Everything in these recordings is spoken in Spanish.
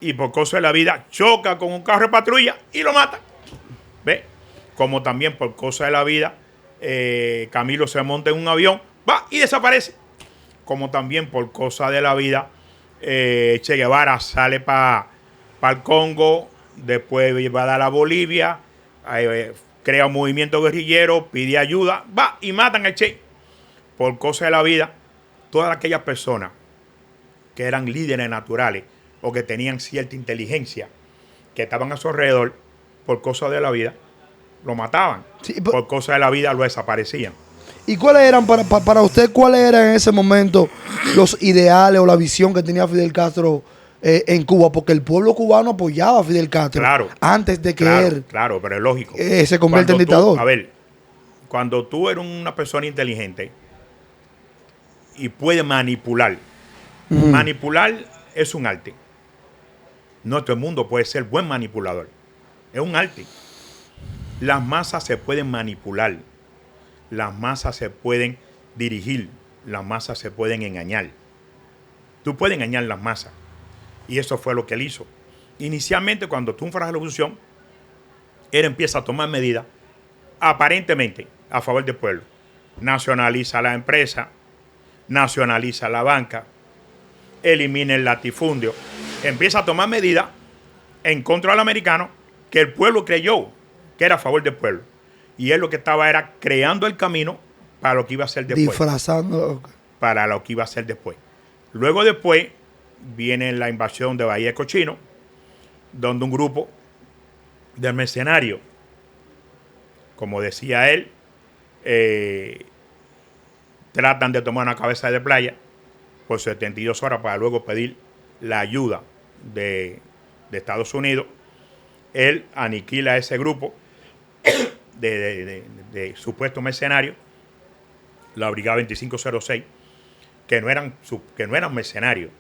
y por cosa de la vida choca con un carro de patrulla y lo mata. ¿Ve? Como también por cosa de la vida Camilo se monta en un avión, va y desaparece. Como también por cosa de la vida Che Guevara sale para el Congo, después va a dar a Bolivia, crea un movimiento guerrillero, pide ayuda, va y matan al Che. Por cosa de la vida, todas aquellas personas que eran líderes naturales o que tenían cierta inteligencia, que estaban a su alrededor, por cosa de la vida, lo mataban. Sí, por cosa de la vida lo desaparecían. ¿Y cuáles eran, para usted, cuáles eran en ese momento los ideales o la visión que tenía Fidel Castro en Cuba? Porque el pueblo cubano apoyaba a Fidel Castro antes de que él Claro, pero es lógico. Se convierta en dictador. A ver, cuando tú eres una persona inteligente y puedes manipular, manipular es un arte. No todo el mundo puede ser buen manipulador. Es un arte. Las masas se pueden manipular. Las masas se pueden dirigir. Las masas se pueden engañar. Tú puedes engañar las masas. Y eso fue lo que él hizo. Inicialmente, cuando triunfa la revolución, él empieza a tomar medidas aparentemente a favor del pueblo. Nacionaliza la empresa, nacionaliza la banca, elimina el latifundio. Empieza a tomar medidas en contra del americano que el pueblo creyó que era a favor del pueblo. Y él lo que estaba era creando el camino para lo que iba a ser después. Disfrazando. Para lo que iba a ser después. Luego después viene la invasión de Bahía de Cochino, donde un grupo de mercenarios, como decía él, tratan de tomar una cabeza de playa por 72 horas para luego pedir la ayuda de Estados Unidos. Él aniquila a ese grupo de supuestos mercenarios, la Brigada 2506, que no eran mercenarios,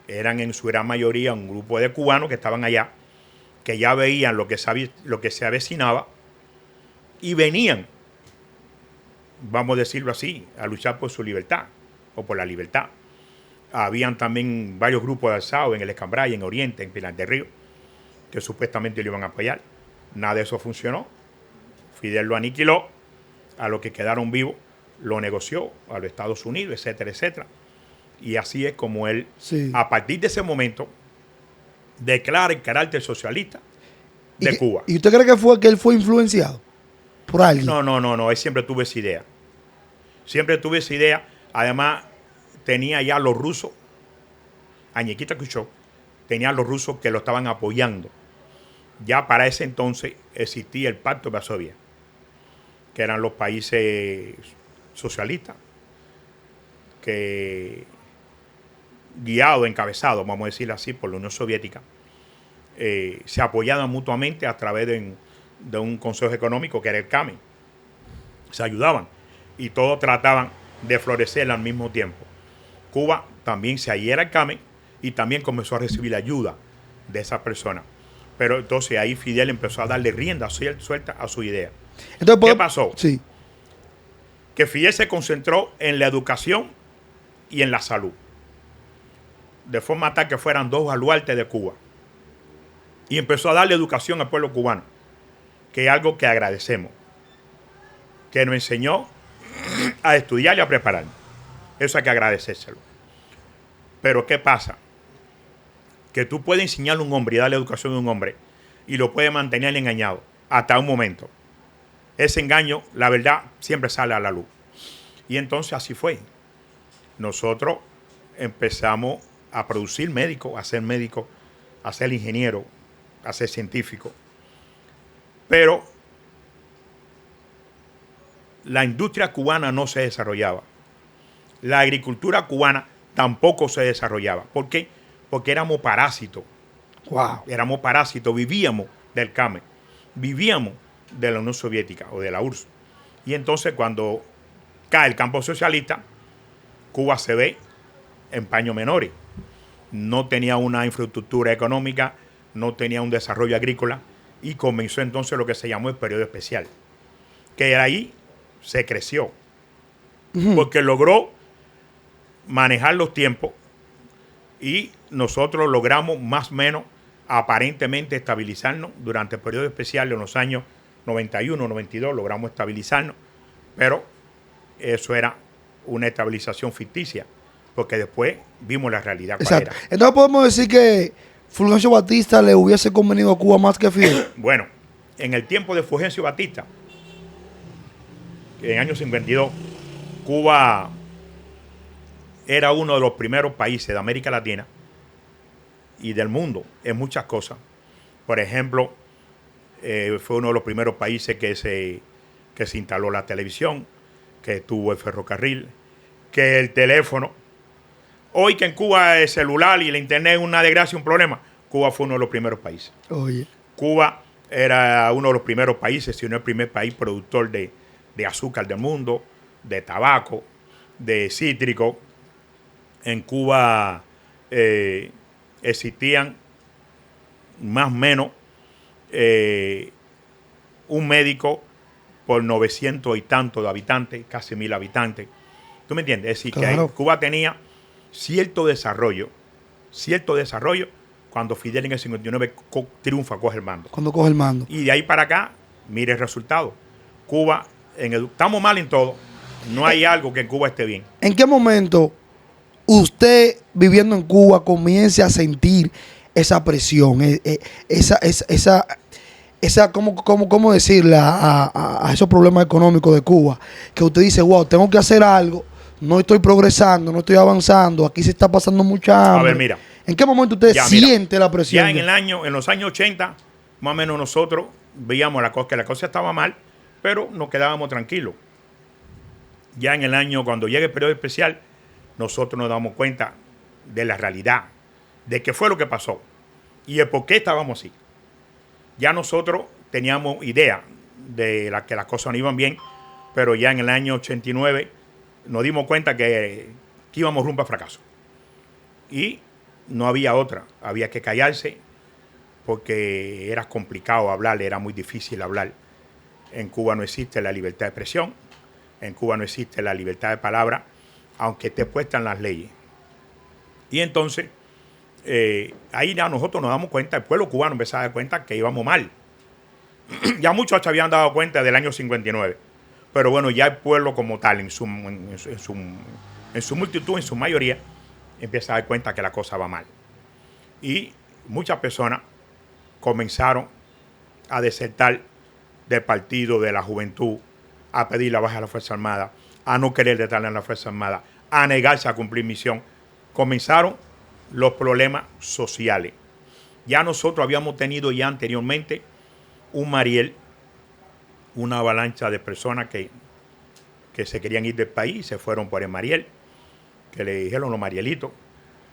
eran en su gran mayoría un grupo de cubanos que estaban allá, que ya veían lo que se avecinaba y venían, vamos a decirlo así, a luchar por su libertad o por la libertad. Habían también varios grupos de alzados en el Escambray, en Oriente, en Pinar del Río, que supuestamente lo iban a apoyar. Nada de eso funcionó. Fidel lo aniquiló, a los que quedaron vivos lo negoció a los Estados Unidos, etcétera, etcétera. Y así es como él, a partir de ese momento, declara el carácter socialista de Cuba. ¿Y usted cree que él fue influenciado por alguien? No, él siempre tuvo esa idea. Siempre tuve esa idea. Además, tenía ya los rusos, Añequita Khrushchev, tenía a los rusos que lo estaban apoyando. Ya para ese entonces existía el Pacto de Varsovia, que eran los países socialistas, que guiados, encabezados, vamos a decirlo así, por la Unión Soviética, se apoyaban mutuamente a través de un consejo económico que era el CAME. Se ayudaban y todos trataban de florecer al mismo tiempo. Cuba también se adhiera al CAME y también comenzó a recibir la ayuda de esas personas. Pero entonces ahí Fidel empezó a darle rienda suelta a su idea. Entonces, ¿qué pasó? Sí. Que Fidel se concentró en la educación y en la salud, de forma tal que fueran dos baluartes de Cuba. Y empezó a darle educación al pueblo cubano, que es algo que agradecemos, que nos enseñó a estudiar y a preparar. Eso hay que agradecérselo. Pero ¿qué pasa? Que tú puedes enseñarle a un hombre y darle educación a un hombre y lo puedes mantener engañado hasta un momento. Ese engaño, la verdad, siempre sale a la luz. Y entonces así fue. Nosotros empezamos a producir médicos, a ser ingenieros, a ser científicos. Pero la industria cubana no se desarrollaba. La agricultura cubana tampoco se desarrollaba. ¿Por qué? Porque éramos parásitos. Wow. Éramos parásitos, vivíamos del CAME, vivíamos de la Unión Soviética o de la URSS. Y entonces cuando cae el campo socialista, Cuba se ve en paños menores. No tenía una infraestructura económica, no tenía un desarrollo agrícola y comenzó entonces lo que se llamó el periodo especial. Que ahí se creció, porque logró manejar los tiempos y nosotros logramos más o menos aparentemente estabilizarnos durante el periodo especial en los años 91, 92, logramos estabilizarnos, pero eso era una estabilización ficticia, porque después vimos la realidad. Exacto. Entonces podemos decir que Fulgencio Batista le hubiese convenido a Cuba más que Fidel. Bueno, en el tiempo de Fulgencio Batista, en el año 52, Cuba era uno de los primeros países de América Latina y del mundo en muchas cosas. Por ejemplo, fue uno de los primeros países que se instaló la televisión, que tuvo el ferrocarril, que el teléfono. Hoy que en Cuba el celular y el internet es una desgracia, un problema, Cuba fue uno de los primeros países. Oye. Cuba era uno de los primeros países, si no el primer país productor de azúcar del mundo, de tabaco, de cítrico. En Cuba existían más o menos un médico por 900 y tantos de habitantes, casi 1000 habitantes. ¿Tú me entiendes? Es decir, claro, que Cuba tenía cierto desarrollo cuando Fidel en el 59 triunfa, coge el mando. Cuando coge el mando. Y de ahí para acá, mire el resultado. Cuba, estamos mal en todo. No hay algo que en Cuba esté bien. ¿En qué momento usted, viviendo en Cuba, comience a sentir esa presión, ¿cómo decirle a esos problemas económicos de Cuba? Que usted dice, wow, tengo que hacer algo, no estoy progresando, no estoy avanzando, aquí se está pasando mucha hambre. A ver, mira. ¿En qué momento usted siente la presión? Ya en los años 80, más o menos nosotros veíamos que la cosa estaba mal, pero nos quedábamos tranquilos. Ya en el año, cuando llega el periodo especial, nosotros nos damos cuenta de la realidad, de qué fue lo que pasó y el por qué estábamos así. Ya nosotros teníamos idea de que las cosas no iban bien, pero ya en el año 89 nos dimos cuenta que íbamos rumbo a fracaso. Y no había otra, había que callarse porque era complicado hablar, era muy difícil hablar. En Cuba no existe la libertad de expresión, en Cuba no existe la libertad de palabra, aunque esté puesta en las leyes. Y entonces, ahí ya nosotros nos damos cuenta, el pueblo cubano empezó a dar cuenta que íbamos mal. Ya muchos se habían dado cuenta del año 59, pero bueno, ya el pueblo como tal, en su multitud, en su mayoría, empieza a dar cuenta que la cosa va mal. Y muchas personas comenzaron a desertar del partido, de la juventud, a pedir la baja de la Fuerza Armada, a no querer detener a la Fuerza Armada, a negarse a cumplir misión. Comenzaron los problemas sociales. Ya nosotros habíamos tenido ya anteriormente un Mariel, una avalancha de personas que se querían ir del país, se fueron por el Mariel, que le dijeron los Marielitos.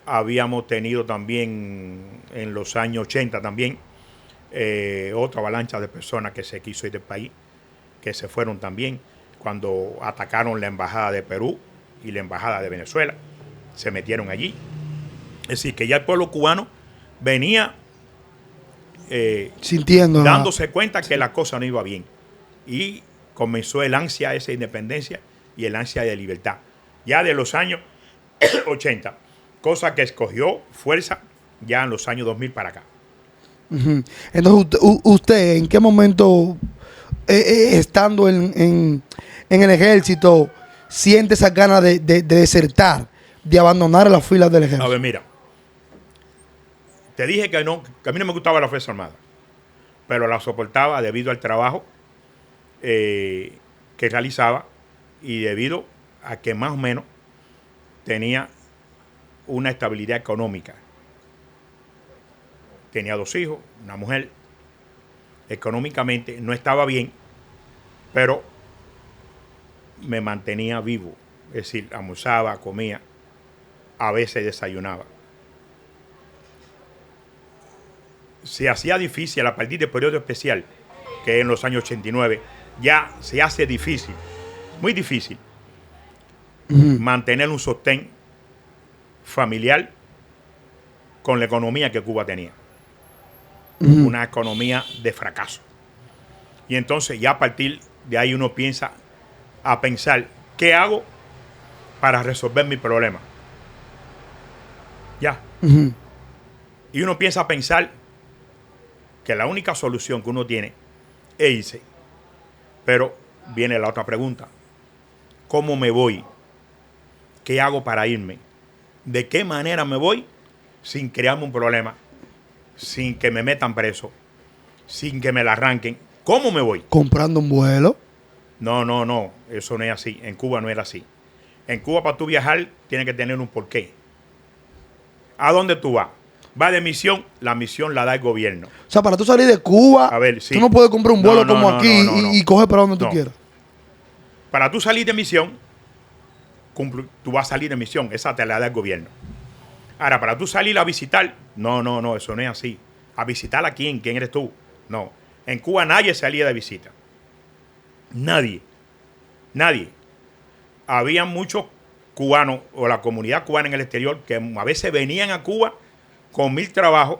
Habíamos tenido también en los años 80 también otra avalancha de personas que se quiso ir del país, que se fueron también cuando atacaron la embajada de Perú y la embajada de Venezuela, se metieron allí. Es decir, que ya el pueblo cubano venía sintiendo, dándose cuenta que la cosa no iba bien. Y comenzó el ansia de esa independencia y el ansia de libertad. Ya de los años 80, cosa que escogió fuerza ya en los años 2000 para acá. Uh-huh. Entonces, usted, ¿en qué momento, estando en el ejército, siente esa ganas de desertar, de abandonar las filas del ejército? A ver, mira, te dije que a mí no me gustaba la Fuerza Armada, pero la soportaba debido al trabajo que realizaba y debido a que más o menos tenía una estabilidad económica. Tenía 2 hijos, una mujer. Económicamente no estaba bien, pero me mantenía vivo. Es decir, almorzaba, comía, a veces desayunaba. Se hacía difícil a partir del periodo especial, que en los años 89, ya se hace difícil, muy difícil, mantener un sostén familiar con la economía que Cuba tenía. Una economía de fracaso. Y entonces ya a partir de ahí uno piensa a pensar, ¿qué hago para resolver mi problema? Ya, Ujú. Y uno empieza a pensar que la única solución que uno tiene es irse. Pero viene la otra pregunta. ¿Cómo me voy? ¿Qué hago para irme? ¿De qué manera me voy sin crearme un problema? Sin que me metan preso, sin que me la arranquen. ¿Cómo me voy? Comprando un vuelo. No, eso no es así. En Cuba no era así. En Cuba para tú viajar tienes que tener un porqué. ¿A dónde tú vas? ¿Vas de misión? La misión la da el gobierno. O sea, para tú salir de Cuba, A ver, sí. tú no puedes comprar un vuelo No, como aquí y coger para donde tú No. quieras. Para tú salir de misión, tú vas a salir de misión. Esa te la da el gobierno. Ahora, para tú salir a visitar, no, eso no es así. ¿A visitar a quién? ¿Quién eres tú? No. En Cuba nadie salía de visita. Nadie. Había muchos cubanos o la comunidad cubana en el exterior que a veces venían a Cuba con 1000 trabajos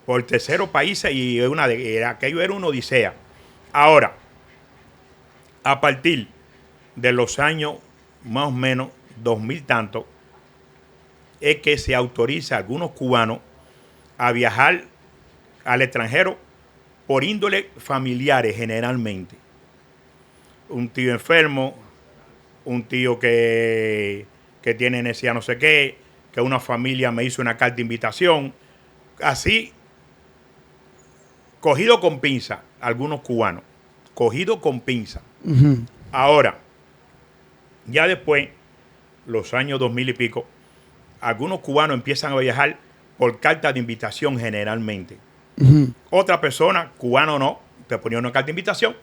por terceros países y aquello era una odisea. Ahora, a partir de los años más o menos 2000 tantos, es que se autoriza a algunos cubanos a viajar al extranjero por índole familiares generalmente. Un tío enfermo, un tío que tiene necesidad no sé qué, que una familia me hizo una carta de invitación. Así, cogido con pinza, algunos cubanos. Cogido con pinza. Ujú. Ahora, ya después, los años 2000 y pico, algunos cubanos empiezan a viajar por carta de invitación generalmente. Ujú. Otra persona, cubano o no, te ponía una carta de invitación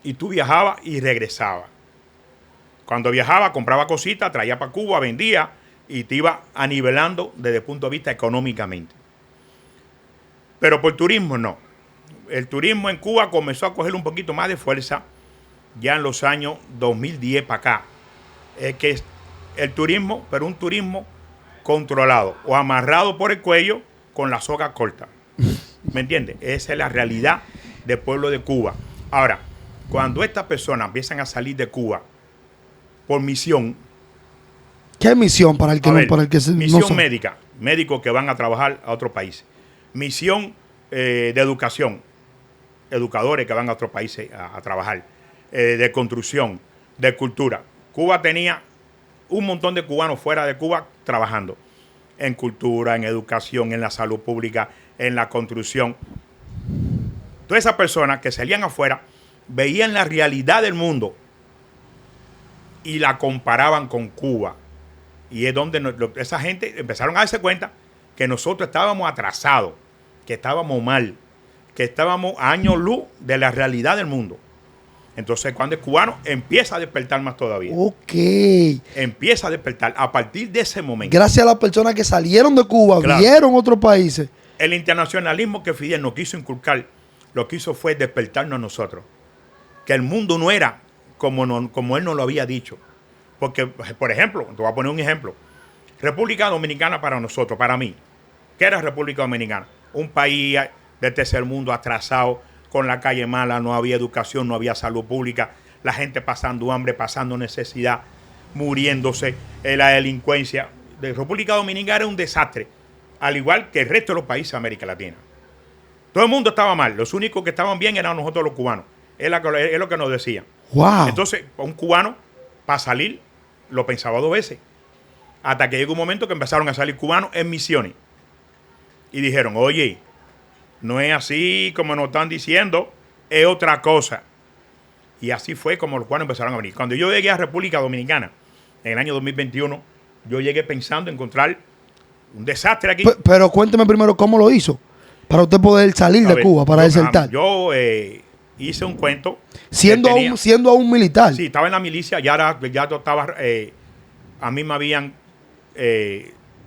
y tú viajabas y regresabas. Cuando viajaba, compraba cositas, traía para Cuba, vendía y te iba anivelando desde el punto de vista económicamente. Pero por turismo no. El turismo en Cuba comenzó a coger un poquito más de fuerza ya en los años 2010 para acá. Es que es el turismo, pero un turismo controlado o amarrado por el cuello con la soga corta. ¿Me entiendes? Esa es la realidad del pueblo de Cuba. Ahora, cuando estas personas empiezan a salir de Cuba por misión, ¿Qué misión para el que a no, ver, para el que no misión sabe? médica, médicos que van a trabajar a otro país. Misión de educación, educadores que van a otros países a trabajar. De construcción, de cultura. Cuba tenía un montón de cubanos fuera de Cuba trabajando en cultura, en educación, en la salud pública, en la construcción. Todas esas personas que salían afuera veían la realidad del mundo y la comparaban con Cuba. Y es donde esa gente empezaron a darse cuenta que nosotros estábamos atrasados, que estábamos mal, que estábamos a años luz de la realidad del mundo. Entonces, cuando el cubano empieza a despertar más todavía. Ok. Empieza a despertar a partir de ese momento. Gracias a las personas que salieron de Cuba, Claro. vieron otros países. El internacionalismo que Fidel nos quiso inculcar, lo que hizo fue despertarnos a nosotros. Que el mundo no era como él nos lo había dicho. Porque, por ejemplo, te voy a poner un ejemplo. República Dominicana para nosotros, para mí. ¿Qué era República Dominicana? Un país del tercer mundo atrasado, con la calle mala, no había educación, no había salud pública, la gente pasando hambre, pasando necesidad, muriéndose, la delincuencia. De República Dominicana era un desastre, al igual que el resto de los países de América Latina. Todo el mundo estaba mal, los únicos que estaban bien eran nosotros los cubanos. Es lo que nos decían. Wow. Entonces, un cubano, para salir, lo pensaba 2 veces. Hasta que llegó un momento que empezaron a salir cubanos en misiones. Y dijeron, oye, no es así como nos están diciendo, es otra cosa. Y así fue como los cubanos empezaron a venir. Cuando yo llegué a República Dominicana, en el año 2021, yo llegué pensando encontrar un desastre aquí. Pero cuénteme primero cómo lo hizo. Para usted poder salir de Cuba, para desertar. Yo hice un cuento. Siendo aún militar. Sí, estaba en la milicia, ya yo estaba. A mí me habían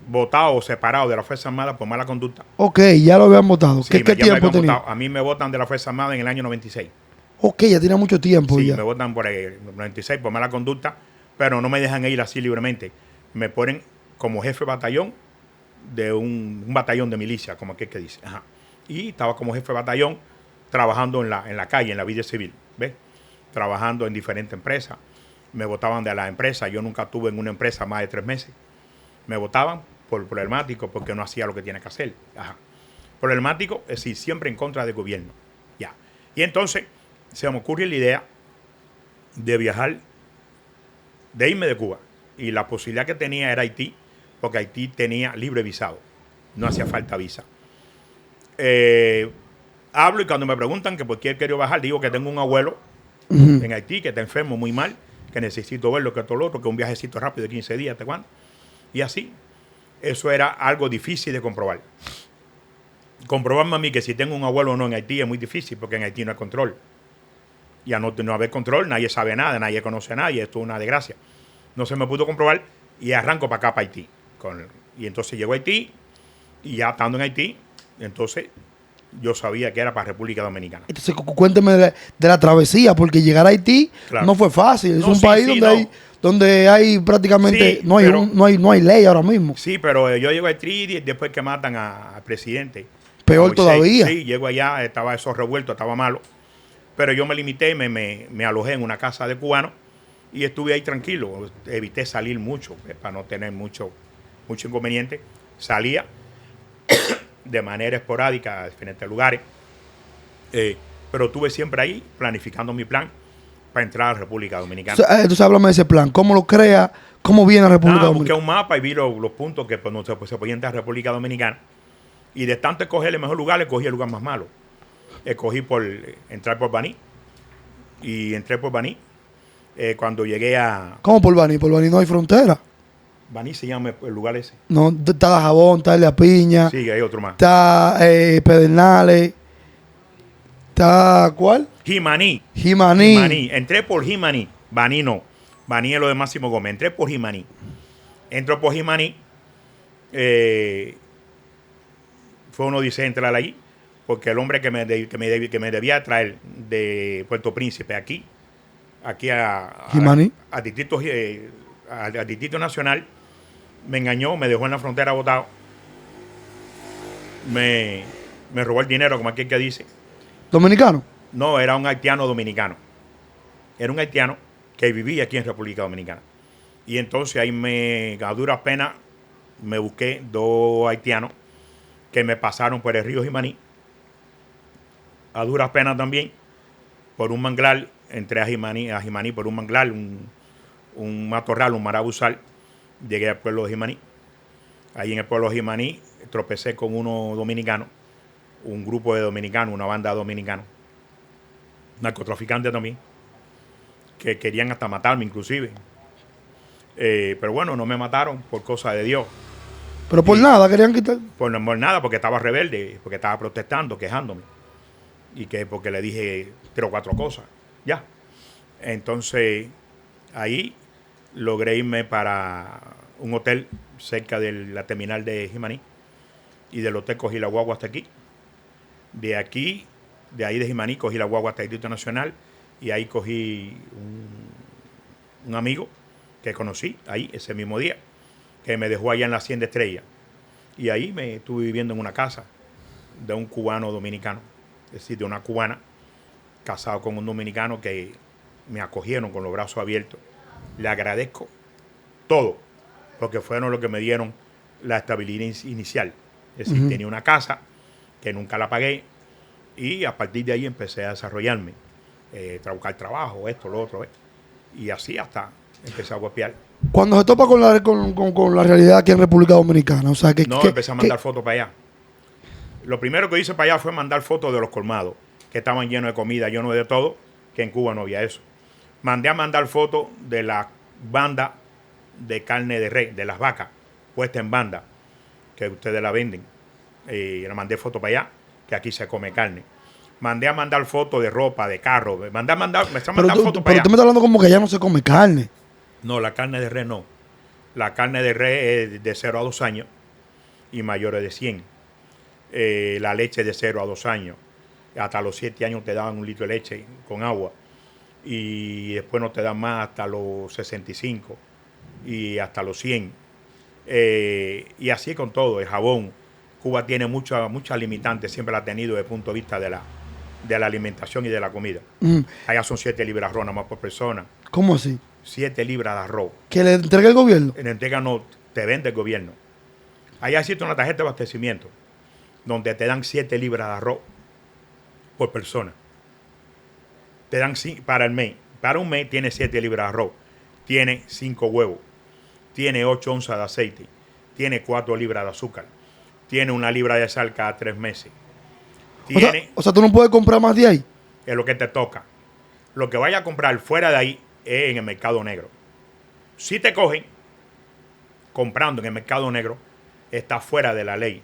votado o separado de la Fuerza Armada por mala conducta. Ok, ya lo habían votado. Sí, ¿Qué tiempo tenía? Votado. A mí me votan de la Fuerza Armada en el año 96. Ok, ya tiene mucho tiempo. Sí, ya. me votan por el 96 por mala conducta, pero no me dejan ir así libremente. Me ponen como jefe de batallón de un batallón de milicia, como aquel que dice. Ajá. Y estaba como jefe de batallón trabajando en la calle, en la vida civil. ¿Ves? Trabajando en diferentes empresas. Me votaban de las empresas. Yo nunca estuve en una empresa más de 3 meses. Me votaban por problemático porque no hacía lo que tiene que hacer. Ajá. Problemático, es decir, siempre en contra del gobierno. Ya. Y entonces se me ocurre la idea de viajar, de irme de Cuba. Y la posibilidad que tenía era Haití, porque Haití tenía libre visado. No hacía falta visa. Hablo y cuando me preguntan que por qué quiero bajar, digo que tengo un abuelo en Haití que está enfermo muy mal, que necesito verlo, que todo lo otro, que un viajecito rápido de 15 días, ¿te cuándo? Y así. Eso era algo difícil de comprobar. Comprobarme a mí que si tengo un abuelo o no en Haití es muy difícil, porque en Haití no hay control. Y a no haber control, nadie sabe nada, nadie conoce a nadie, esto es una desgracia. No se me pudo comprobar y arranco para acá, para Haití. Y entonces llego a Haití y ya estando en Haití, entonces yo sabía que era para República Dominicana. Entonces cuénteme de la travesía, porque llegar a Haití no fue fácil. Es un país donde hay prácticamente, sí, no hay ley ahora mismo. Sí, pero yo llego a Haití después que matan al presidente. Peor todavía. Sí, llego allá, estaba eso revuelto, estaba malo. Pero yo me limité, me alojé en una casa de cubanos y estuve ahí tranquilo. Evité salir mucho, para no tener mucho inconveniente. Salía de manera esporádica a diferentes lugares. Pero estuve siempre ahí planificando mi plan para entrar a la República Dominicana. Entonces háblame de ese plan. ¿Cómo lo crea? ¿Cómo viene a la República Dominicana? Busqué un mapa y vi los puntos que no se podía entrar a la República Dominicana. Y de tanto escoger el mejor lugar, escogí el lugar más malo. Escogí entrar por Baní. Y entré por Baní. Cuando llegué a... ¿Cómo por Baní? Por Baní no hay frontera. Baní se llama el lugar ese. No, está Dajabón, está La Piña. Sí, hay otro más. Está Pedernales. Está, ¿cuál? Jimaní. Entré por Jimaní. Baní no. Baní es lo de Máximo Gómez. Entré por Jimaní. Entro por Jimaní. Fue una odisea entrar ahí, porque el hombre que me debía traer de Puerto Príncipe aquí a Distrito Nacional, me engañó, me dejó en la frontera botado, me robó el dinero, como aquel que dice. ¿Dominicano? No, era un haitiano dominicano. Era un haitiano que vivía aquí en República Dominicana. Y entonces ahí a duras penas me busqué 2 haitianos que me pasaron por el río Jimaní, a duras penas también, por un manglar, entré a Jimaní por un manglar, un matorral, un marabuzal, llegué al pueblo de Jimaní. Ahí en el pueblo de Jimaní tropecé con unos dominicanos, un grupo de dominicanos, una banda de dominicanos, narcotraficantes también, que querían hasta matarme inclusive. Pero bueno, no me mataron por cosa de Dios. Pero por nada querían quitar. Por nada, porque estaba rebelde, porque estaba protestando, quejándome. Y que porque le dije 3 o 4 cosas. Ya. Entonces, ahí logré irme para un hotel cerca de la terminal de Jimaní. Y del hotel cogí la guagua hasta aquí. De ahí de Jimaní cogí la guagua hasta el Distrito Nacional. Y ahí cogí un amigo que conocí ahí ese mismo día, que me dejó allá en la Hacienda Estrella. Y ahí me estuve viviendo en una casa de un cubano dominicano, es decir, de una cubana, casado con un dominicano que me acogieron con los brazos abiertos. Le agradezco todo, porque fueron los que me dieron la estabilidad inicial. Es decir, tenía una casa que nunca la pagué y a partir de ahí empecé a desarrollarme, a buscar trabajo, esto, lo otro. Y así hasta empecé a golpear. Cuando se topa con la realidad aquí en República Dominicana, o sea que... No, empecé a mandar fotos para allá. Lo primero que hice para allá fue mandar fotos de los colmados, que estaban llenos de comida, llenos de todo, que en Cuba no había eso. Mandé a mandar fotos de la banda de carne de res, de las vacas, puesta en banda, que ustedes la venden. Le mandé fotos para allá, que aquí se come carne. Mandé a mandar fotos de ropa, de carro. Me están mandando fotos para allá. Pero tú me estás hablando como que ya no se come carne. No, la carne de res no. La carne de res es de 0 a 2 años y mayores de 100. La leche de 0 a 2 años. Hasta los 7 años te daban 1 litro de leche con agua. Y después no te dan más hasta los 65 y hasta los 100. Y así con todo, el jabón. Cuba tiene muchas limitantes, siempre la ha tenido desde el punto de vista de la alimentación y de la comida. Allá son 7 libras de arroz nada más por persona. ¿Cómo así? 7 libras de arroz. ¿Que le entrega el gobierno? En entrega no, te vende el gobierno. Allá existe una tarjeta de abastecimiento donde te dan 7 libras de arroz por persona. Te dan para el mes. Para un mes tiene 7 libras de arroz. Tiene 5 huevos. Tiene 8 onzas de aceite. Tiene 4 libras de azúcar. Tiene 1 libra de sal cada 3 meses. O sea, tú no puedes comprar más de ahí. Es lo que te toca. Lo que vaya a comprar fuera de ahí es en el mercado negro. Si te cogen comprando en el mercado negro, está fuera de la ley.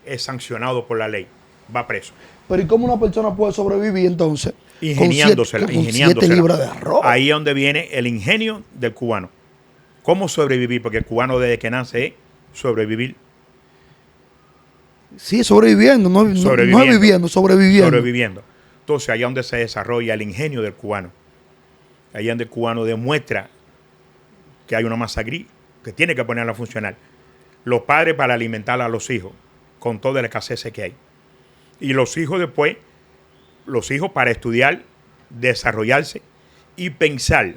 Es sancionado por la ley. Va preso. Pero ¿y cómo una persona puede sobrevivir entonces? Ingeniándosela. Con 7 libras de arroz. Ahí es donde viene el ingenio del cubano. ¿Cómo sobrevivir? Porque el cubano desde que nace es sobrevivir. Sí, sobreviviendo, no es viviendo, sobreviviendo. Sobreviviendo. Entonces, allá donde se desarrolla el ingenio del cubano. Allá donde el cubano demuestra que hay una masa gris que tiene que ponerla a funcionar. Los padres para alimentar a los hijos con toda la escasez que hay. Y los hijos después, los hijos para estudiar, desarrollarse y pensar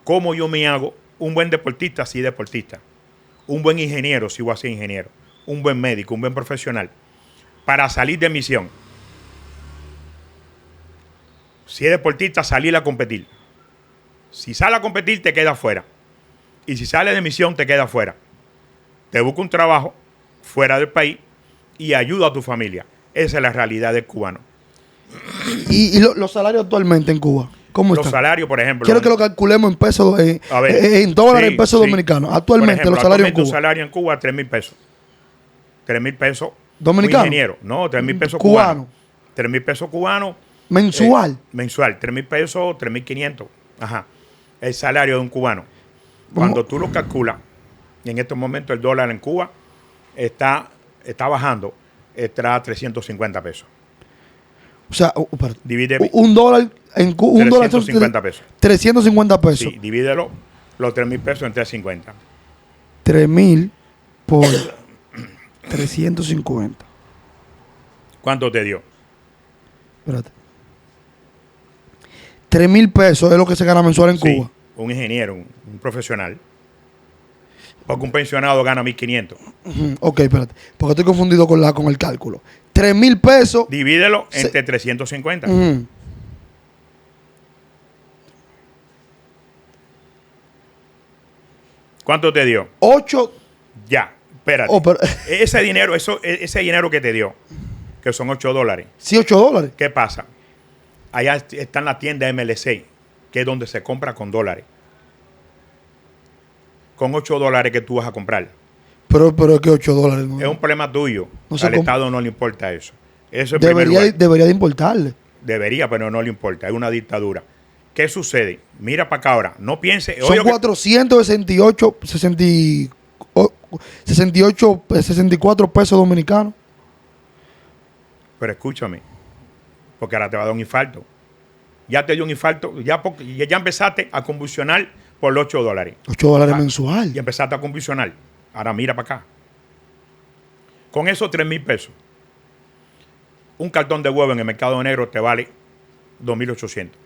cómo yo me hago un buen deportista, si deportista. Un buen ingeniero, si voy a ser ingeniero. Un buen médico, un buen profesional. Para salir de misión. Si es deportista, salir a competir. Si sale a competir, te queda fuera. Y si sale de misión, te queda fuera. Te busca un trabajo fuera del país y ayuda a tu familia. Esa es la realidad del cubano. ¿Y los salarios actualmente en Cuba? ¿Cómo están? Los salarios, por ejemplo. Quiero que lo calculemos en pesos, en dólares, en pesos dominicanos. Actualmente, ejemplo, los salarios en Cuba. Un salario en Cuba, 3,000 pesos. 3,000 pesos. ¿Dominicano? Ingeniero. No, 3,000 pesos cubano. 3,000 pesos cubanos. ¿Mensual? Mensual. 3,000 pesos, 3,500. Ajá. El salario de un cubano. Cuando tú lo calculas, en estos momentos el dólar en Cuba está bajando. Está a 350 pesos. O sea, divide un dólar en Cuba. 350 pesos. 350 pesos. Sí, divídelo los 3,000 pesos en 350. 3,000 por 350. ¿Cuánto te dio? Espérate. 3,000 pesos es lo que se gana mensual en Cuba. Un ingeniero, un profesional. Porque un pensionado gana 1,500. Ok, espérate. Porque estoy confundido con el cálculo. 3,000 pesos. Divídelo entre 350. ¿Cuánto te dio? 8. Ya, espérate. Ese dinero que te dio, que son $8. Sí, $8. ¿Qué pasa? Allá está en la tienda MLC, que es donde se compra con dólares. Con $8 que tú vas a comprar. Pero es que $8 no. Es un problema tuyo. Al Estado no le importa eso. Eso es debería de importarle. Debería, pero no le importa. Es una dictadura. ¿Qué sucede? Mira para acá ahora. No piense. Son 64 pesos dominicanos. Pero escúchame. Porque ahora te va a dar un infarto. Ya te dio un infarto. Ya empezaste a convulsionar por los $8. $8 mensual. Y empezaste a convulsionar. Ahora mira para acá. Con esos 3,000 pesos, un cartón de huevo en el mercado negro te vale 2,800.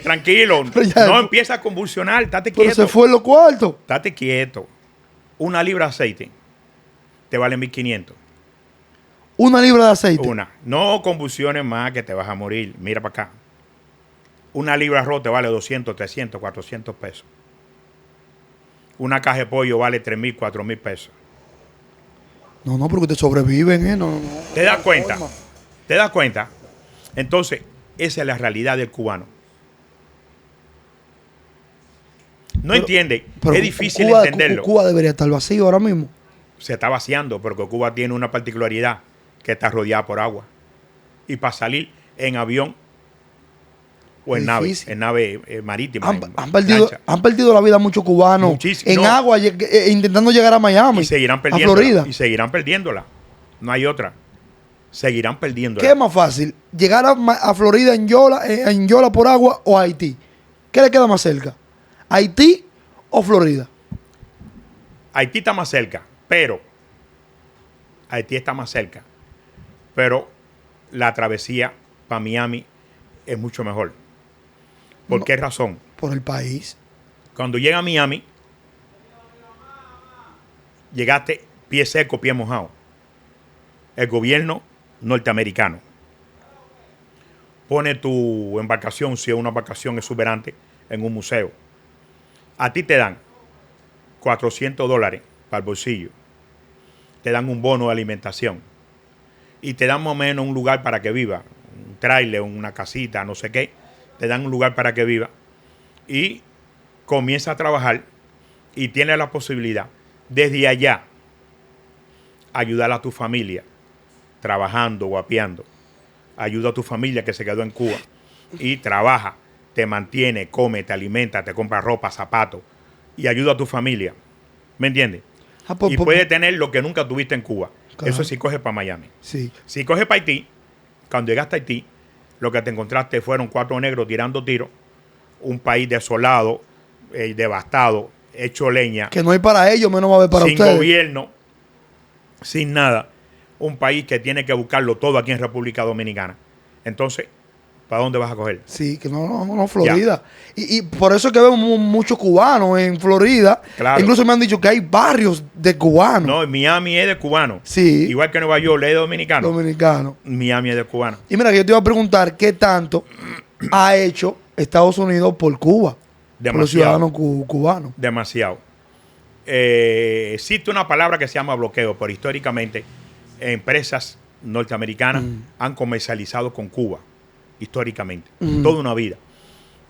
Tranquilo. No empieza a convulsionar. Estate quieto. Pero se fue en los cuartos. Estate quieto. 1 libra de aceite te vale 1,500. 1 libra de aceite. No convulsiones más que te vas a morir. Mira para acá. 1 libra de arroz te vale 200, 300, 400 pesos. Una caja de pollo vale 3,000, 4,000 pesos. No, porque te sobreviven, No. ¿Te das cuenta? ¿Te das cuenta? Entonces, esa es la realidad del cubano. No entiende. Es difícil entenderlo. Cuba debería estar vacío ahora mismo. Se está vaciando porque Cuba tiene una particularidad, que está rodeada por agua. Y para salir en avión o en nave marítima. Han perdido la vida muchos cubanos. Muchísimo. En agua, intentando llegar a Miami. Y seguirán perdiéndola. A Florida. Y seguirán perdiéndola. No hay otra. Seguirán perdiéndola. ¿Qué es más fácil? ¿Llegar a Florida en Yola por agua o a Haití? ¿Qué le queda más cerca? ¿Haití o Florida? Haití está más cerca, pero Haití está más cerca. Pero la travesía para Miami es mucho mejor. ¿Por qué razón? Por el país. Cuando llega a Miami, llegaste pie seco, pie mojado. El gobierno norteamericano pone tu embarcación, si es una embarcación exuberante, en un museo. A ti te dan $400 para el bolsillo. Te dan un bono de alimentación. Y te dan más o menos un lugar para que viva. Un trailer, una casita, no sé qué. Te dan un lugar para que viva. Y comienza a trabajar y tienes la posibilidad desde allá ayudar a tu familia trabajando, guapeando. Ayuda a tu familia que se quedó en Cuba y trabaja, te mantiene, come, te alimenta, te compra ropa, zapatos y ayuda a tu familia. ¿Me entiendes? Y puede tener lo que nunca tuviste en Cuba. Claro. Eso es si coges para Miami. Sí. Si coges para Haití, cuando llegaste a Haití, lo que te encontraste fueron 4 negros tirando tiros, un país desolado, devastado, hecho leña. Que no hay para ellos, menos va a haber para ustedes. Sin gobierno, sin nada. Un país que tiene que buscarlo todo aquí en República Dominicana. Entonces, ¿para dónde vas a coger? Sí, que no, Florida. Y por eso es que vemos muchos cubanos en Florida. Claro. Incluso me han dicho que hay barrios de cubanos. No, Miami es de cubanos. Sí. Igual que Nueva York es de dominicano. Dominicano. Miami es de cubano. Y mira, que yo te iba a preguntar qué tanto ha hecho Estados Unidos por Cuba. Demasiado. Por los ciudadanos cubanos. Demasiado. Existe una palabra que se llama bloqueo, pero históricamente empresas norteamericanas han comercializado con Cuba, históricamente, toda una vida.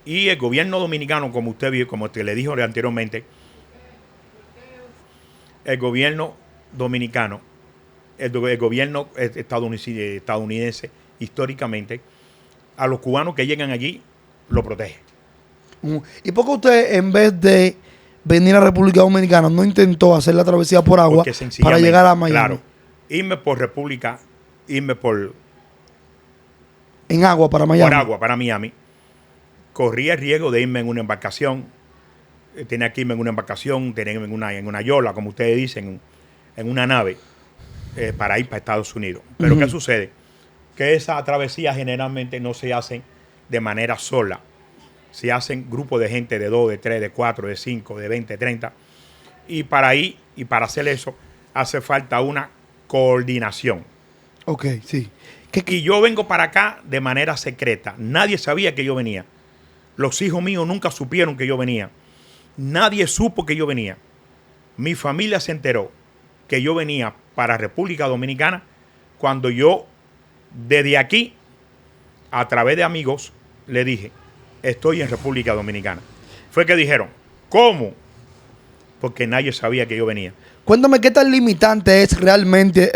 Y el gobierno dominicano, como usted vio, como te le dijo anteriormente, el gobierno dominicano, el gobierno estadounidense, históricamente, a los cubanos que llegan allí, lo protege. ¿Y por qué usted, en vez de venir a República Dominicana, no intentó hacer la travesía por agua para llegar a Miami? Claro, irme por República, irme por... En agua para Miami. Por agua para Miami. Corría el riesgo de irme en una embarcación. Tenía que irme en una embarcación, tenerme en una yola, como ustedes dicen, en una nave, para ir para Estados Unidos. Pero ¿qué sucede? Que esas travesías generalmente no se hacen de manera sola. Se hacen grupos de gente de 2, de 3, de 4, de 5, de 20, 30. Y para ir y para hacer eso hace falta una coordinación. Ok, sí. Y yo vengo para acá de manera secreta. Nadie sabía que yo venía. Los hijos míos nunca supieron que yo venía. Nadie supo que yo venía. Mi familia se enteró que yo venía para República Dominicana cuando yo, desde aquí, a través de amigos, le dije, estoy en República Dominicana. Fue que dijeron, ¿cómo? Porque nadie sabía que yo venía. Cuéntame qué tan limitante es realmente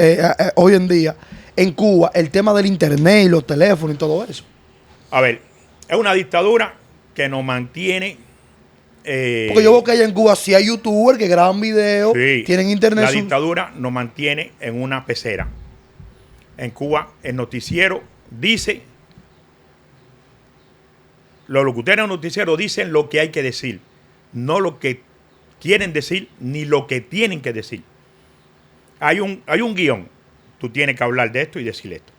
hoy en día en Cuba el tema del internet y los teléfonos y todo eso. A ver, es una dictadura que nos mantiene... porque yo veo que allá en Cuba sí hay youtubers que graban videos, sí, tienen internet. La dictadura nos mantiene en una pecera. En Cuba el noticiero dice... Los locutores del noticiero dicen lo que hay que decir, no lo que quieren decir ni lo que tienen que decir. Hay un guión. Tú tienes que hablar de esto y decir esto.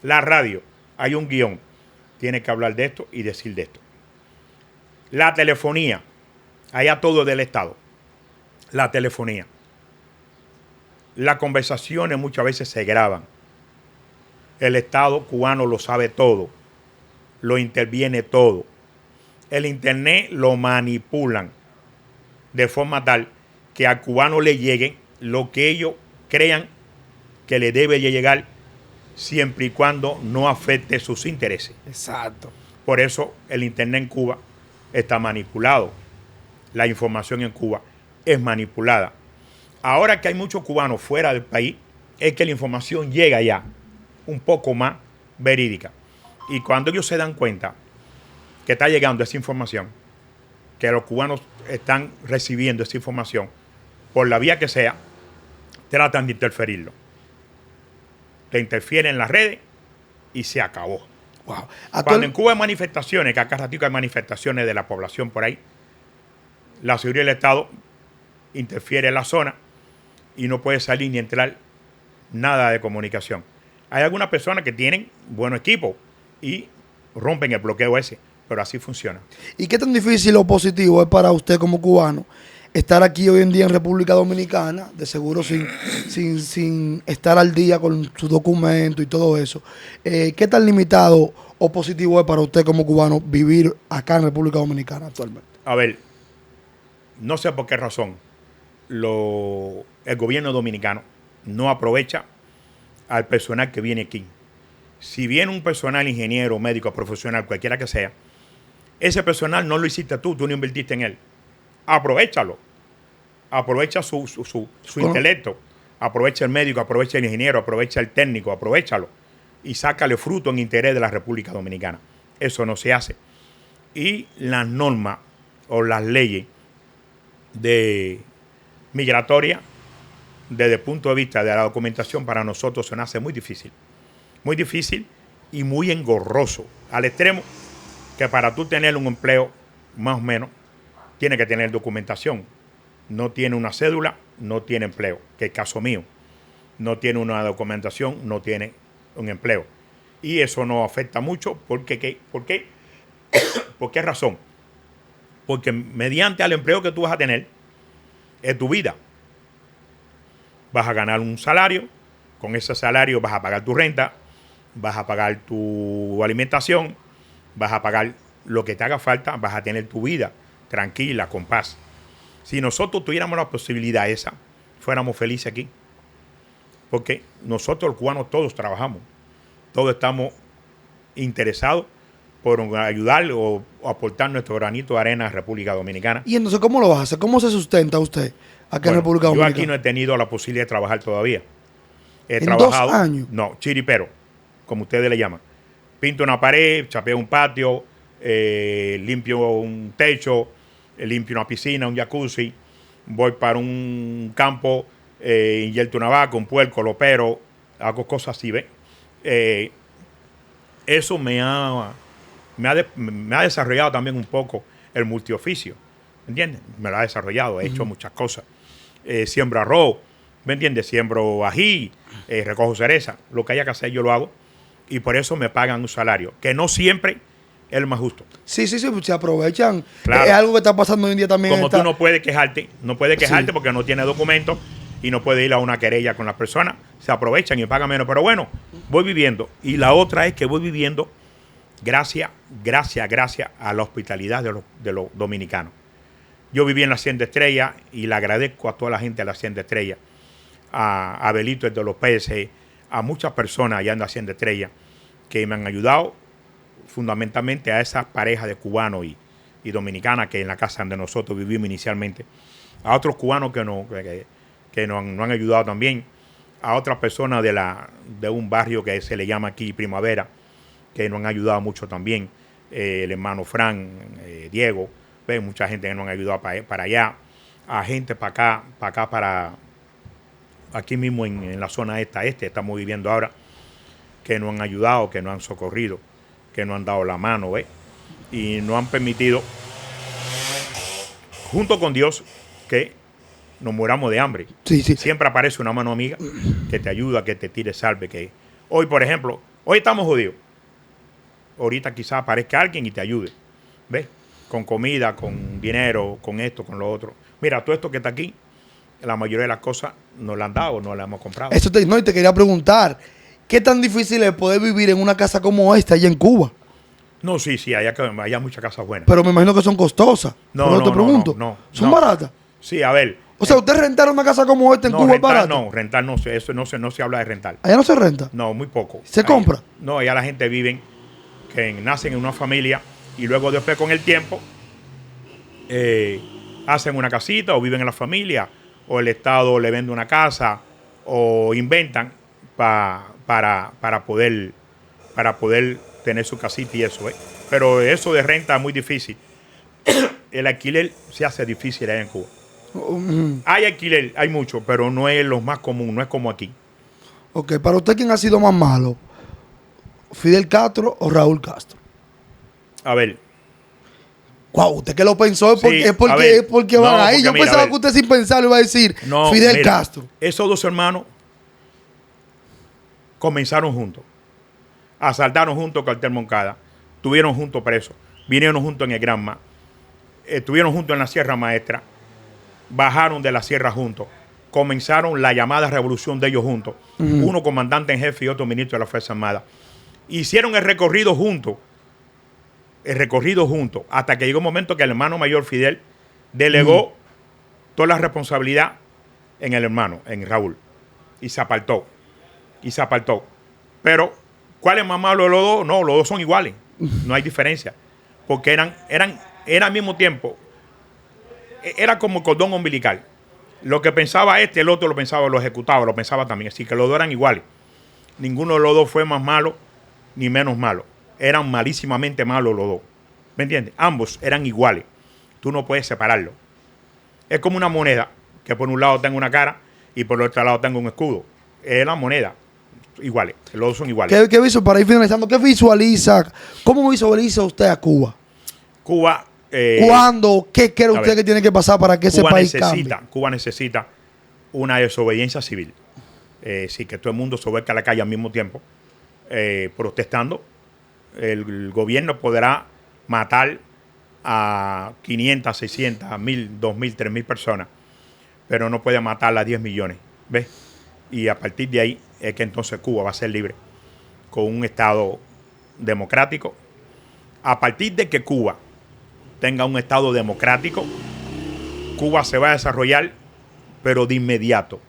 La radio, hay un guión. Tienes que hablar de esto y decir de esto. La telefonía, allá todo del Estado. La telefonía. Las conversaciones muchas veces se graban. El Estado cubano lo sabe todo. Lo interviene todo. El internet lo manipulan de forma tal que al cubano le llegue lo que ellos crean que le debe llegar siempre y cuando no afecte sus intereses. Exacto. Por eso el internet en Cuba está manipulado. La información en Cuba es manipulada. Ahora que hay muchos cubanos fuera del país, es que la información llega ya un poco más verídica. Y cuando ellos se dan cuenta que está llegando esa información, que los cubanos están recibiendo esa información, por la vía que sea, tratan de interferirlo. Te interfieren en las redes y se acabó. Wow. Cuando en Cuba hay manifestaciones, que acá ratico hay manifestaciones de la población por ahí, la seguridad del Estado interfiere en la zona y no puede salir ni entrar nada de comunicación. Hay algunas personas que tienen buenos equipos y rompen el bloqueo ese, pero así funciona. ¿Y qué tan difícil o positivo es para usted como cubano estar aquí hoy en día en República Dominicana, de seguro sin estar al día con sus documentos y todo eso. ¿Qué tan limitado o positivo es para usted como cubano vivir acá en República Dominicana actualmente? A ver, no sé por qué razón el gobierno dominicano no aprovecha al personal que viene aquí. Si viene un personal ingeniero, médico, profesional, cualquiera que sea, ese personal no lo hiciste tú no invertiste en él. Aprovéchalo. Aprovecha su intelecto. Aprovecha el médico, aprovecha el ingeniero, aprovecha el técnico, aprovéchalo. Y sácale fruto en interés de la República Dominicana. Eso no se hace. Y las normas o las leyes de migratoria, desde el punto de vista de la documentación, para nosotros se nos hace muy difícil. Muy difícil y muy engorroso. Al extremo que para tú tener un empleo, más o menos, tiene que tener documentación. No tiene una cédula, no tiene empleo, que es el caso mío. No tiene una documentación, no tiene un empleo. Y eso nos afecta mucho. ¿Por qué? ¿Por qué razón? Porque mediante al empleo que tú vas a tener, es tu vida. Vas a ganar un salario, con ese salario vas a pagar tu renta, vas a pagar tu alimentación, vas a pagar lo que te haga falta, vas a tener tu vida tranquila, con paz. Si nosotros tuviéramos la posibilidad esa, fuéramos felices aquí. Porque nosotros los cubanos todos trabajamos, todos estamos interesados por ayudar o aportar nuestro granito de arena a la República Dominicana. Y entonces, ¿cómo lo hace? ¿Cómo se sustenta usted acá en República Dominicana? Yo aquí no he tenido la posibilidad de trabajar todavía. He ¿En trabajado, 2 años? No, chiripero, como ustedes le llaman. Pinto una pared, chapeo un patio, limpio un techo, limpio una piscina, un jacuzzi, voy para un campo, inyecto una vaca, un puerco, lo opero, hago cosas así, ¿ves? Eso me ha desarrollado también un poco el multioficio, ¿me entiendes? Me lo ha desarrollado, he hecho muchas cosas. Siembro arroz, ¿me entiendes? Siembro ají, recojo cereza, lo que haya que hacer yo lo hago y por eso me pagan un salario, que no siempre es el más justo. Sí, se aprovechan. Claro. Es algo que está pasando hoy en día también. Como tú no puedes quejarte, Sí. porque no tienes documentos y no puedes ir a una querella con las personas, se aprovechan y pagan menos. Pero bueno, voy viviendo. Y la otra es que voy viviendo gracias a la hospitalidad de los dominicanos. Yo viví en la Hacienda Estrella y le agradezco a toda la gente de la Hacienda Estrella, a Belito el de los peces, a muchas personas allá en la Hacienda Estrella que me han ayudado, fundamentalmente a esas parejas de cubanos y dominicanas que en la casa donde nosotros vivimos inicialmente, a otros cubanos que nos han ayudado también, a otras personas de un barrio que se le llama aquí Primavera, que nos han ayudado mucho también, el hermano Fran, Diego, mucha gente que nos han ayudado para allá, a gente para acá, aquí mismo en la zona este, estamos viviendo ahora, que nos han ayudado, que nos han socorrido, que nos han dado la mano, ¿ves? Y nos han permitido, junto con Dios, que nos muramos de hambre. Sí. Siempre aparece una mano amiga que te ayuda, que te tire salve. Que hoy, por ejemplo, hoy estamos jodidos. Ahorita quizás aparezca alguien y te ayude, ¿ves? Con comida, con dinero, con esto, con lo otro. Mira, todo esto que está aquí, la mayoría de las cosas nos la han dado, no la hemos comprado. Y te quería preguntar, ¿qué tan difícil es poder vivir en una casa como esta allá en Cuba? No, sí, hay muchas casas buenas. Pero me imagino que son costosas. No, te pregunto. no. ¿Son baratas? Sí, a ver. O sea, ¿usted rentar una casa como esta en Cuba es barata? No, rentar no, eso no se habla de rentar. ¿Allá no se renta? No, muy poco. ¿Se compra? No, allá la gente vive, que nacen en una familia y luego después con el tiempo hacen una casita o viven en la familia o el Estado le vende una casa o inventan para poder tener su casita y eso. Pero eso de renta es muy difícil. El alquiler se hace difícil allá en Cuba. Hay alquiler, hay mucho, pero no es lo más común, no es como aquí. Ok, para usted, ¿quién ha sido más malo? ¿Fidel Castro o Raúl Castro? A ver. Wow, usted que lo pensó es porque van ahí. Yo pensaba que usted sin pensarlo iba a decir Fidel Castro. Esos dos hermanos comenzaron juntos. Asaltaron juntos Cuartel Moncada. Estuvieron juntos presos. Vinieron juntos en el Granma. Estuvieron juntos en la Sierra Maestra. bajaron de la sierra juntos, comenzaron la llamada revolución de ellos juntos, uno comandante en jefe y otro ministro de la Fuerza Armada. Hicieron el recorrido juntos, hasta que llegó un momento que el hermano mayor Fidel delegó toda la responsabilidad en el hermano, en Raúl, y se apartó. Pero, ¿cuál es más malo de los dos? No, los dos son iguales, no hay diferencia, porque eran al mismo tiempo, era como cordón umbilical. Lo que pensaba el otro lo pensaba, lo ejecutaba, lo pensaba también. Así que los dos eran iguales. Ninguno de los dos fue más malo ni menos malo. Eran malísimamente malos los dos. ¿Me entiendes? Ambos eran iguales. Tú no puedes separarlo. Es como una moneda que por un lado tenga una cara y por el otro lado tenga un escudo. Es la moneda. Iguales. Los dos son iguales. Para ir finalizando, cómo visualiza usted a Cuba? Cuba... ¿Cuándo? ¿Qué cree usted que tiene que pasar para que ese país cambie? Cuba necesita una desobediencia civil. Sí, que todo el mundo se vuelque a la calle al mismo tiempo, protestando. El gobierno podrá matar a 500, 600, 1000, 2000, 3000 personas, pero no puede matar a 10 millones. ¿Ves? Y a partir de ahí es que entonces Cuba va a ser libre, con un Estado democrático. A partir de que Cuba tenga un Estado democrático, Cuba se va a desarrollar, pero de inmediato,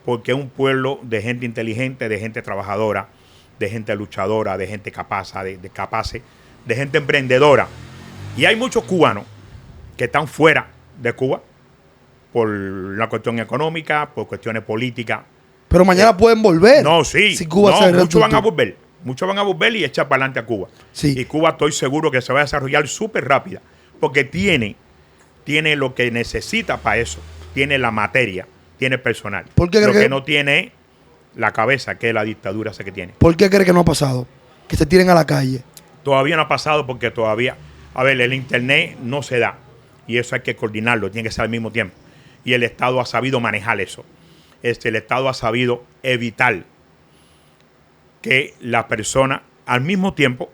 porque es un pueblo de gente inteligente, de gente trabajadora, de gente luchadora, de gente capaz, de gente emprendedora. Y hay muchos cubanos que están fuera de Cuba por la cuestión económica, por cuestiones políticas. Pero mañana pueden volver. No, sí. Si Cuba muchos van a volver. Muchos van a volver y echar para adelante a Cuba. Sí. Y Cuba estoy seguro que se va a desarrollar súper rápida, porque tiene lo que necesita para eso. Tiene la materia, tiene personal. Lo que no tiene es la cabeza, que es la dictadura esa que tiene. ¿Por qué cree que no ha pasado? Que se tiren a la calle. Todavía no ha pasado porque todavía... A ver, el internet no se da. Y eso hay que coordinarlo, tiene que ser al mismo tiempo. Y el Estado ha sabido manejar eso. El Estado ha sabido evitar que las personas al mismo tiempo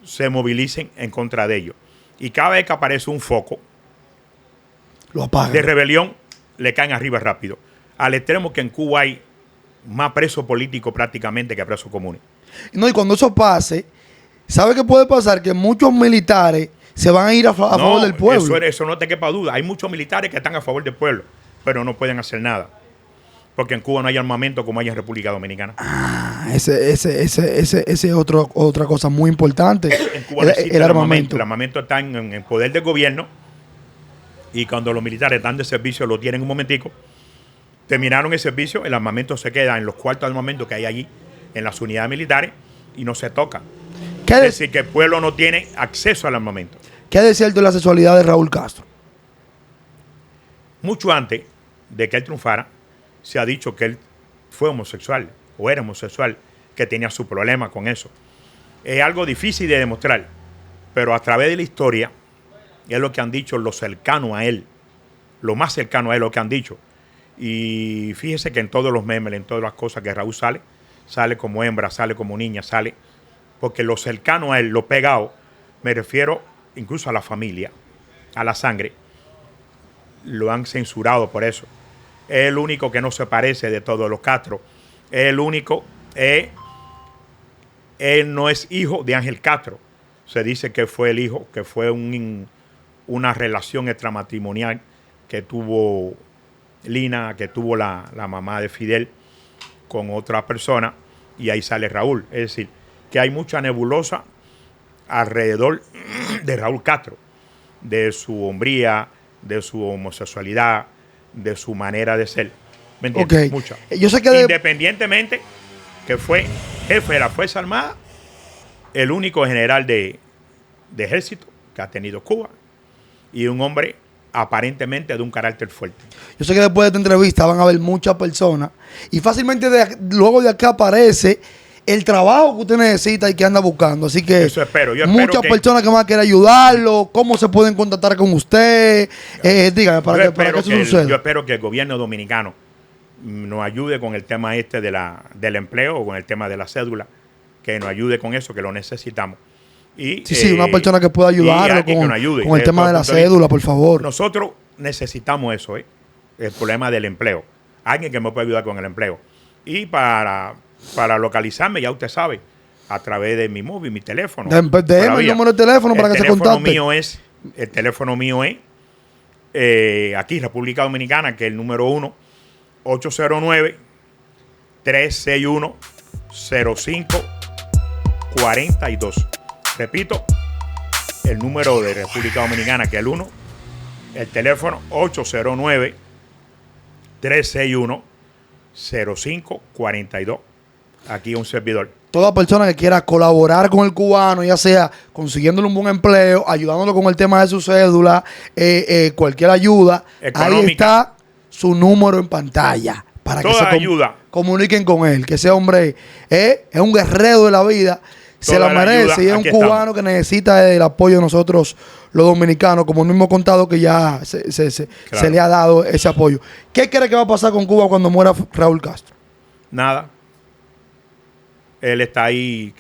se movilicen en contra de ellos. Y cada vez que aparece un foco lo apagan. De rebelión, le caen arriba rápido. Al extremo que en Cuba hay más presos políticos prácticamente que presos comunes. No, y cuando eso pase, ¿sabe qué puede pasar? Que muchos militares se van a ir a favor del pueblo. Eso no te quepa duda. Hay muchos militares que están a favor del pueblo, pero no pueden hacer nada. Porque en Cuba no hay armamento como hay en República Dominicana. Ese otra cosa muy importante. En Cuba el armamento. El armamento está en poder del gobierno. Y cuando los militares dan de servicio, lo tienen un momentico. Terminaron el servicio, el armamento se queda en los cuartos de armamento que hay allí, en las unidades militares, y no se toca. Es decir, que el pueblo no tiene acceso al armamento. ¿Qué hay de cierto en la sexualidad de Raúl Castro? Mucho antes de que él triunfara, se ha dicho que él fue homosexual o era homosexual, que tenía su problema con eso. Es algo difícil de demostrar, pero a través de la historia es lo que han dicho los cercanos a él, lo más cercano a él, lo que han dicho. Y fíjese que en todos los memes, en todas las cosas que Raúl sale como hembra, sale como niña, sale, porque lo cercano a él, lo pegado, me refiero incluso a la familia, a la sangre, lo han censurado por eso. Es el único que no se parece de todos los Castro. Es el único, él no es hijo de Ángel Castro. Se dice que fue el hijo, que fue una relación extramatrimonial que tuvo Lina, que tuvo la mamá de Fidel con otra persona, y ahí sale Raúl. Es decir, que hay mucha nebulosa alrededor de Raúl Castro, de su hombría, de su homosexualidad, de su manera de ser. ¿Me entiendes? Okay. Mucha. Yo sé que independientemente que fue jefe de la Fuerza Armada, el único general de ejército que ha tenido Cuba, y un hombre aparentemente de un carácter fuerte. Yo sé que después de esta entrevista van a ver muchas personas y fácilmente luego de acá aparece el trabajo que usted necesita y que anda buscando. Así que eso espero. Muchas personas que van a querer ayudarlo, cómo se pueden contactar con usted. Dígame, para que eso suceda. Yo espero que el gobierno dominicano nos ayude con el tema del empleo o con el tema de la cédula, que nos ayude con eso, que lo necesitamos. Y, sí, una persona que pueda ayudarlo con el tema de la cédula, por favor. Nosotros necesitamos eso, el problema del empleo. Alguien que me pueda ayudar con el empleo. Y para localizarme, ya usted sabe, a través de mi móvil, mi teléfono. Déjeme el número de teléfono para que se contacte. El teléfono mío es, aquí, República Dominicana, que es el número 1-809-361-0542. Repito, el número de República Dominicana, que es el teléfono 809-361-0542. Aquí un servidor. Toda persona que quiera colaborar con el cubano, ya sea consiguiéndole un buen empleo, ayudándolo con el tema de su cédula, cualquier ayuda, económica, ahí está su número en pantalla para toda que se comuniquen con él. Que ese hombre es un guerrero de la vida, se la merece y es un cubano que necesita el apoyo de nosotros los dominicanos, como el mismo contado que ya se le ha dado ese apoyo. ¿Qué cree que va a pasar con Cuba cuando muera Raúl Castro? Nada. Él está ahí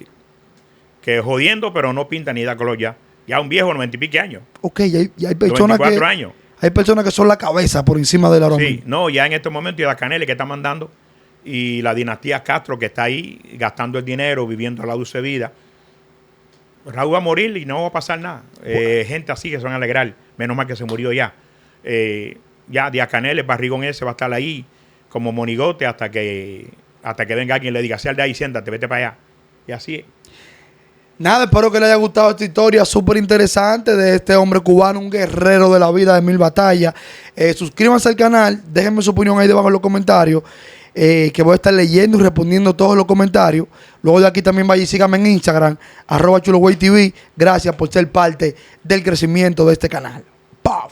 que jodiendo, pero no pinta ni da color ya. Ya un viejo, 90 y pico años. Ok, ya hay personas 94 años. Hay personas que son la cabeza por encima de la aroma. Sí, no, ya en este momento y la Canele que está mandando y la dinastía Castro que está ahí gastando el dinero, viviendo la dulce vida. Raúl va a morir y no va a pasar nada. Gente así que se van a alegrar. Menos mal que se murió ya. Ya Díaz Canel, el barrigón ese va a estar ahí como monigote hasta que venga alguien y le diga, sal de ahí, siéntate, vete para allá. Y así es. Nada, espero que les haya gustado esta historia súper interesante de este hombre cubano, un guerrero de la vida de 1000 batallas. Suscríbanse al canal, déjenme su opinión ahí debajo en los comentarios, que voy a estar leyendo y respondiendo todos los comentarios. Luego de aquí también vaya y síganme en Instagram, @ChuloWayTV. Gracias por ser parte del crecimiento de este canal.